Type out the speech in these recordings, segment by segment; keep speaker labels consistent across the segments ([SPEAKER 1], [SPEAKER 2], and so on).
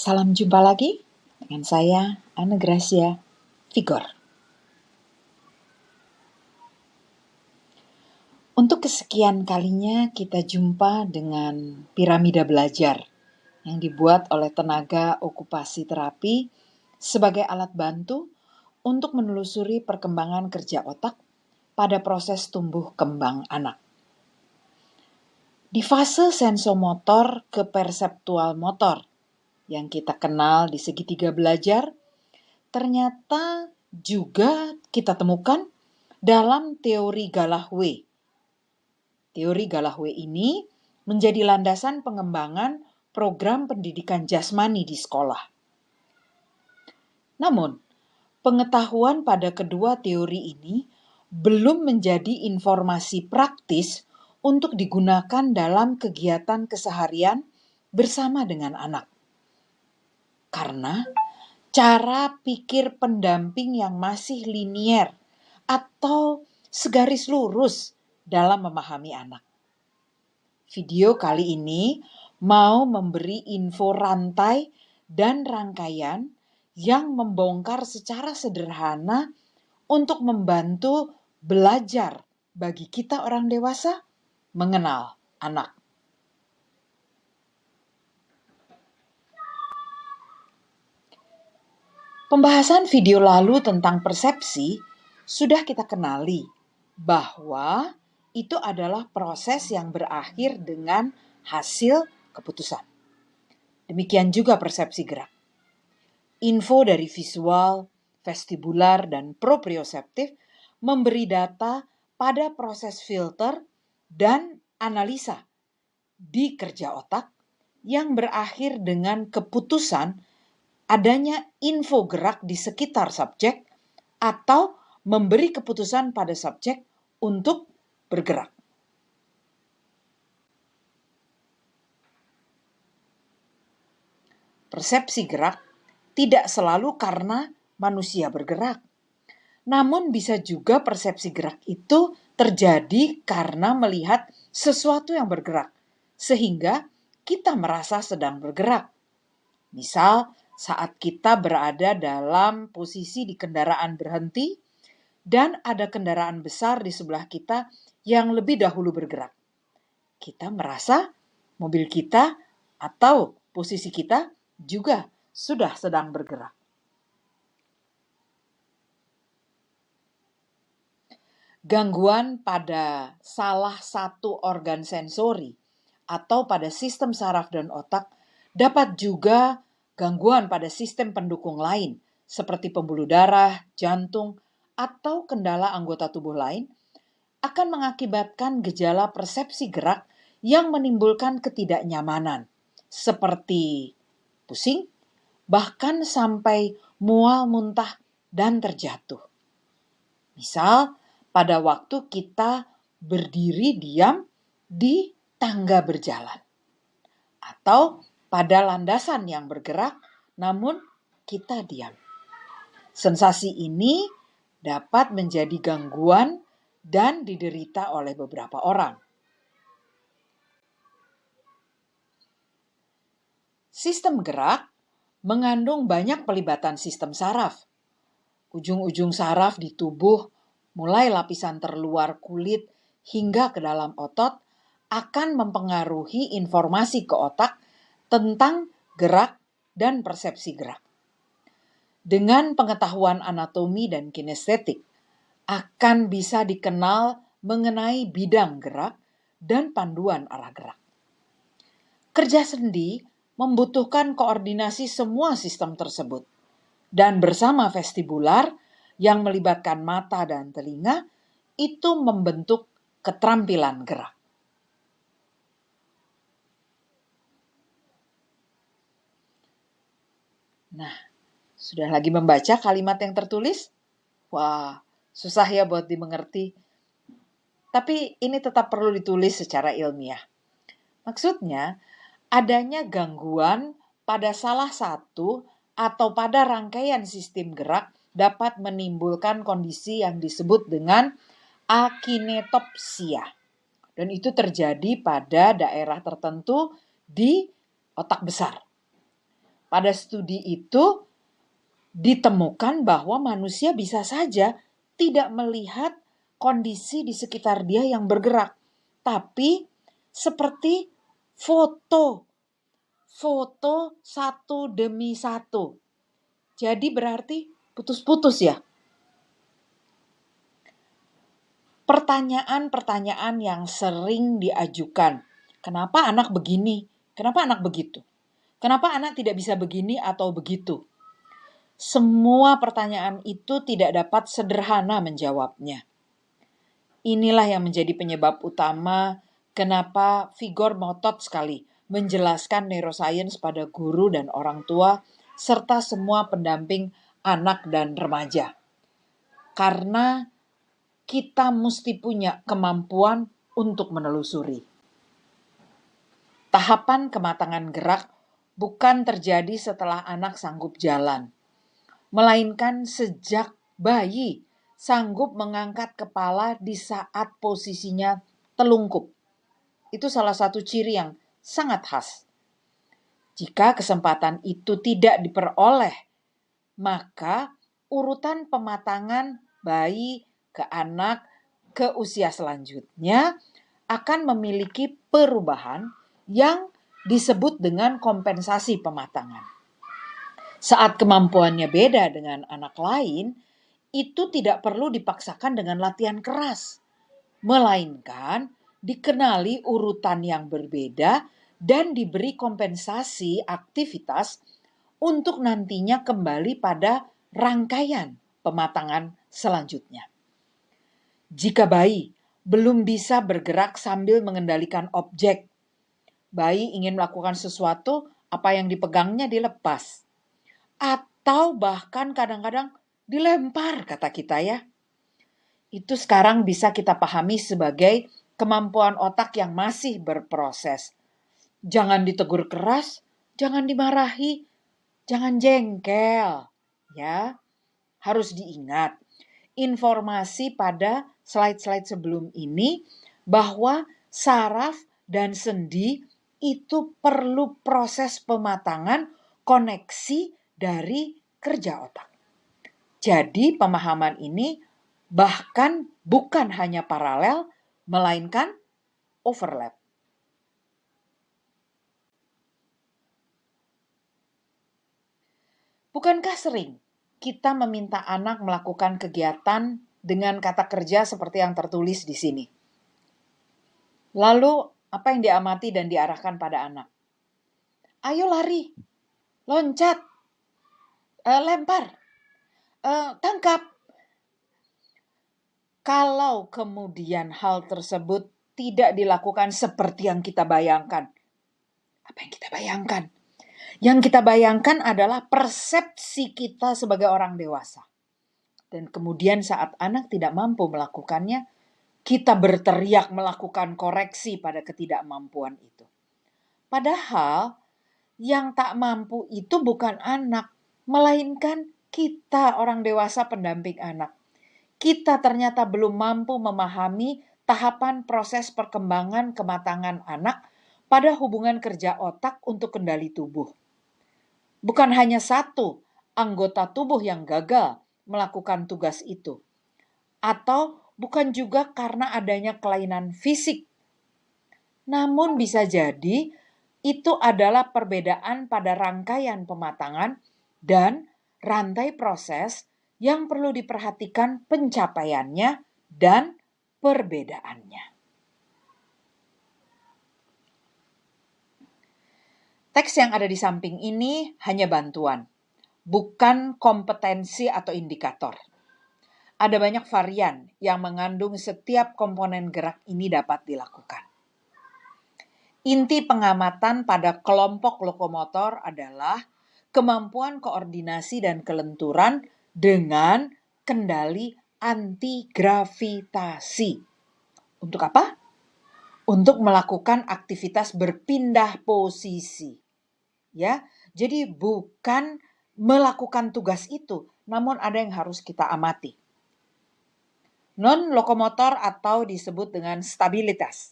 [SPEAKER 1] Salam jumpa lagi dengan saya, Anne Gracia Vigor. Untuk kesekian kalinya kita jumpa dengan piramida belajar yang dibuat oleh tenaga okupasi terapi sebagai alat bantu untuk menelusuri perkembangan kerja otak pada proses tumbuh kembang anak. Di fase sensomotor ke perseptual motor yang kita kenal di segitiga belajar, ternyata juga kita temukan dalam teori Gallahue. Teori Gallahue ini menjadi landasan pengembangan program pendidikan jasmani di sekolah. Namun, pengetahuan pada kedua teori ini belum menjadi informasi praktis untuk digunakan dalam kegiatan keseharian bersama dengan anak. Karena cara pikir pendamping yang masih linier atau segaris lurus dalam memahami anak. Video kali ini mau memberi info rantai dan rangkaian yang membongkar secara sederhana untuk membantu belajar bagi kita orang dewasa mengenal anak. Pembahasan video lalu tentang persepsi sudah kita kenali bahwa itu adalah proses yang berakhir dengan hasil keputusan. Demikian juga persepsi gerak. Info dari visual, vestibular, dan proprioseptif memberi data pada proses filter dan analisa di kerja otak yang berakhir dengan keputusan adanya info gerak di sekitar subjek atau memberi keputusan pada subjek untuk bergerak. Persepsi gerak tidak selalu karena manusia bergerak. Namun bisa juga persepsi gerak itu terjadi karena melihat sesuatu yang bergerak, sehingga kita merasa sedang bergerak. Misal, saat kita berada dalam posisi di kendaraan berhenti, dan ada kendaraan besar di sebelah kita yang lebih dahulu bergerak. Kita merasa mobil kita atau posisi kita juga sudah sedang bergerak. Gangguan pada salah satu organ sensori atau pada sistem saraf dan otak dapat juga gangguan pada sistem pendukung lain seperti pembuluh darah, jantung, atau kendala anggota tubuh lain akan mengakibatkan gejala persepsi gerak yang menimbulkan ketidaknyamanan seperti pusing, bahkan sampai mual, muntah, dan terjatuh. Misal, pada waktu kita berdiri diam di tangga berjalan, atau pada landasan yang bergerak namun kita diam. Sensasi ini dapat menjadi gangguan dan diderita oleh beberapa orang. Sistem gerak mengandung banyak pelibatan sistem saraf. Ujung-ujung saraf di tubuh, mulai lapisan terluar kulit hingga ke dalam otot, akan mempengaruhi informasi ke otak tentang gerak dan persepsi gerak. Dengan pengetahuan anatomi dan kinestetik, akan bisa dikenal mengenai bidang gerak dan panduan arah gerak. Kerja sendi membutuhkan koordinasi semua sistem tersebut, dan bersama vestibular yang melibatkan mata dan telinga, itu membentuk keterampilan gerak. Nah, sudah lagi membaca kalimat yang tertulis? Wah, susah ya buat dimengerti. Tapi ini tetap perlu ditulis secara ilmiah. Maksudnya, adanya gangguan pada salah satu atau pada rangkaian sistem gerak dapat menimbulkan kondisi yang disebut dengan akinetopsia. Dan itu terjadi pada daerah tertentu di otak besar. Pada studi itu ditemukan bahwa manusia bisa saja tidak melihat kondisi di sekitar dia yang bergerak, tapi seperti foto satu demi satu. Jadi berarti putus-putus ya. Pertanyaan-pertanyaan yang sering diajukan. Kenapa anak begini? Kenapa anak begitu? Kenapa anak tidak bisa begini atau begitu? Semua pertanyaan itu tidak dapat sederhana menjawabnya. Inilah yang menjadi penyebab utama kenapa Vigor ngotot sekali menjelaskan neuroscience pada guru dan orang tua serta semua pendamping anak dan remaja. Karena kita mesti punya kemampuan untuk menelusuri. Tahapan kematangan gerak bukan terjadi setelah anak sanggup jalan, melainkan sejak bayi sanggup mengangkat kepala di saat posisinya telungkup. Itu salah satu ciri yang sangat khas. Jika kesempatan itu tidak diperoleh, maka urutan pematangan bayi ke anak ke usia selanjutnya akan memiliki perubahan yang disebut dengan kompensasi pematangan. Saat kemampuannya beda dengan anak lain, itu tidak perlu dipaksakan dengan latihan keras, melainkan dikenali urutan yang berbeda dan diberi kompensasi aktivitas untuk nantinya kembali pada rangkaian pematangan selanjutnya. Jika bayi belum bisa bergerak sambil mengendalikan objek, bayi ingin melakukan sesuatu, apa yang dipegangnya dilepas. Atau bahkan kadang-kadang dilempar, kata kita ya. Itu sekarang bisa kita pahami sebagai kemampuan otak yang masih berproses. Jangan ditegur keras, jangan dimarahi, jangan jengkel. Ya, harus diingat informasi pada slide-slide sebelum ini bahwa saraf dan sendi itu perlu proses pematangan koneksi dari kerja otak. Jadi pemahaman ini bahkan bukan hanya paralel, melainkan overlap. Bukankah sering kita meminta anak melakukan kegiatan dengan kata kerja seperti yang tertulis di sini? Lalu, apa yang diamati dan diarahkan pada anak? Ayo lari, loncat, lempar, tangkap. Kalau kemudian hal tersebut tidak dilakukan seperti yang kita bayangkan, apa yang kita bayangkan? Yang kita bayangkan adalah persepsi kita sebagai orang dewasa. Dan kemudian saat anak tidak mampu melakukannya, kita berteriak melakukan koreksi pada ketidakmampuan itu. Padahal yang tak mampu itu bukan anak, melainkan kita orang dewasa pendamping anak. Kita ternyata belum mampu memahami tahapan proses perkembangan kematangan anak pada hubungan kerja otak untuk kendali tubuh. Bukan hanya satu anggota tubuh yang gagal melakukan tugas itu, atau bukan juga karena adanya kelainan fisik. Namun bisa jadi itu adalah perbedaan pada rangkaian pematangan dan rantai proses yang perlu diperhatikan pencapaiannya dan perbedaannya. Teks yang ada di samping ini hanya bantuan, bukan kompetensi atau indikator. Ada banyak varian yang mengandung setiap komponen gerak ini dapat dilakukan. Inti pengamatan pada kelompok lokomotor adalah kemampuan koordinasi dan kelenturan dengan kendali anti-gravitasi. Untuk apa? Untuk melakukan aktivitas berpindah posisi. Ya, jadi bukan melakukan tugas itu, namun ada yang harus kita amati. Non-lokomotor atau disebut dengan stabilitas.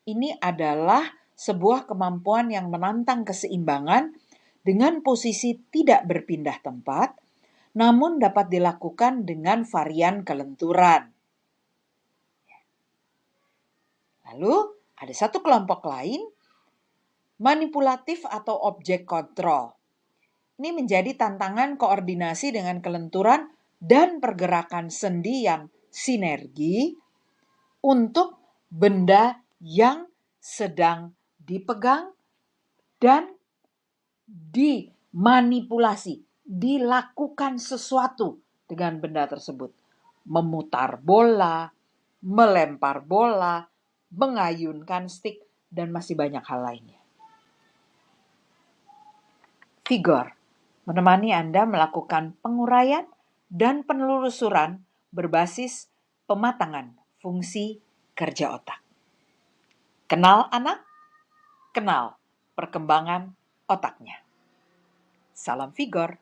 [SPEAKER 1] Ini adalah sebuah kemampuan yang menantang keseimbangan dengan posisi tidak berpindah tempat, namun dapat dilakukan dengan varian kelenturan. Lalu, ada satu kelompok lain, manipulatif atau objek kontrol. Ini menjadi tantangan koordinasi dengan kelenturan dan pergerakan sendi yang sinergi untuk benda yang sedang dipegang dan dimanipulasi, dilakukan sesuatu dengan benda tersebut. Memutar bola, melempar bola, mengayunkan stik, dan masih banyak hal lainnya. Vigor menemani Anda melakukan penguraian dan penelusuran berbasis pematangan fungsi kerja otak. Kenal anak, kenal perkembangan otaknya. Salam Vigor.